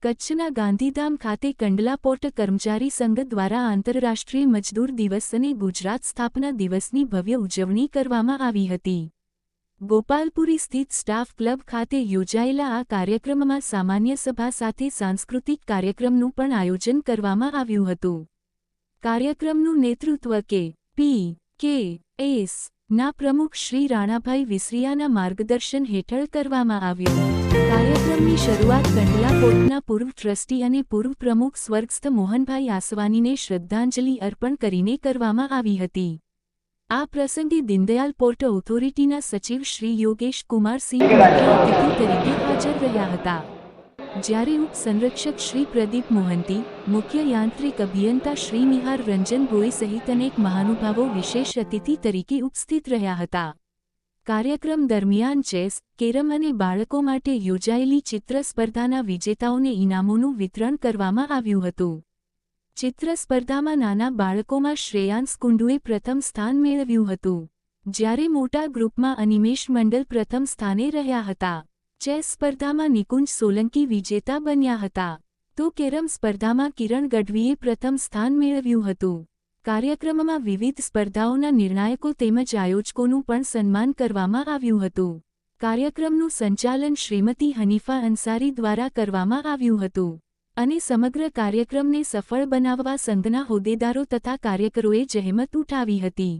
કચ્છના ગાંધીધામ ખાતે કંડલા પોર્ટ કર્મચારી સંઘ દ્વારા આંતરરાષ્ટ્રીય મજદૂર દિવસ અને ગુજરાત સ્થાપના દિવસની ભવ્ય ઉજવણી કરવામાં આવી હતી. ગોપાલપુરી સ્થિત સ્ટાફ ક્લબ ખાતે યોજાયેલા આ કાર્યક્રમમાં સામાન્ય સભા સાથે સાંસ્કૃતિક કાર્યક્રમનું પણ આયોજન કરવામાં આવ્યું હતું. કાર્યક્રમનું નેતૃત્વ કે.એસ. ના પ્રમુખ શ્રી રાણાભાઈ વિસરિયાના માર્ગદર્શન હેઠળ કરવામાં આવ્યું. કાર્યક્રમની શરૂઆત કંડલા પોર્ટના પૂર્વ ટ્રસ્ટી અને પૂર્વ પ્રમુખ સ્વર્ગસ્થ મોહનભાઈ આસવાનીને શ્રદ્ધાંજલિ અર્પણ કરીને કરવામાં આવી હતી. આ પ્રસંગે દીનદયાલ પોર્ટ ઓથોરિટીના સચિવ શ્રી યોગેશ કુમાર સિંહ મુખ્ય અતિથિ તરીકે હાજર રહ્યા હતા. જ્યારે ઉપસંરક્ષક શ્રી પ્રદીપ મોહંતી, મુખ્ય યાંત્રિક અભિયંતા શ્રી નિહાર રંજન ભોઈ સહિત અનેક મહાનુભાવો વિશેષ અતિથિ તરીકે ઉપસ્થિત રહ્યા હતા. કાર્યક્રમ દરમિયાન ચેસ, કેરમ અને બાળકો માટે યોજાયેલી ચિત્ર સ્પર્ધાના વિજેતાઓને ઇનામોનું વિતરણ કરવામાં આવ્યું હતું. ચિત્ર સ્પર્ધામાં નાના બાળકોમાં શ્રેયાંશ કુંડુએ પ્રથમ સ્થાન મેળવ્યું હતું, જ્યારે મોટા ગ્રુપમાં અનિમેશ મંડલ પ્રથમ સ્થાને રહ્યા હતા. ચેસ સ્પર્ધામાં નિકુંજ સોલંકી વિજેતા બન્યા હતા, તો કેરમ સ્પર્ધામાં કિરણ ગઢવીએ પ્રથમ સ્થાન મેળવ્યું હતું. કાર્યક્રમમાં વિવિધ સ્પર્ધાઓના નિર્ણાયકો તેમજ આયોજકોનું પણ સન્માન કરવામાં આવ્યું હતું. કાર્યક્રમનું સંચાલન શ્રીમતી હનીફા અંસારી દ્વારા કરવામાં આવ્યું હતું અને સમગ્ર કાર્યક્રમને સફળ બનાવવા સંઘના હોદ્દેદારો તથા કાર્યકરોએ જહેમત ઉઠાવી હતી.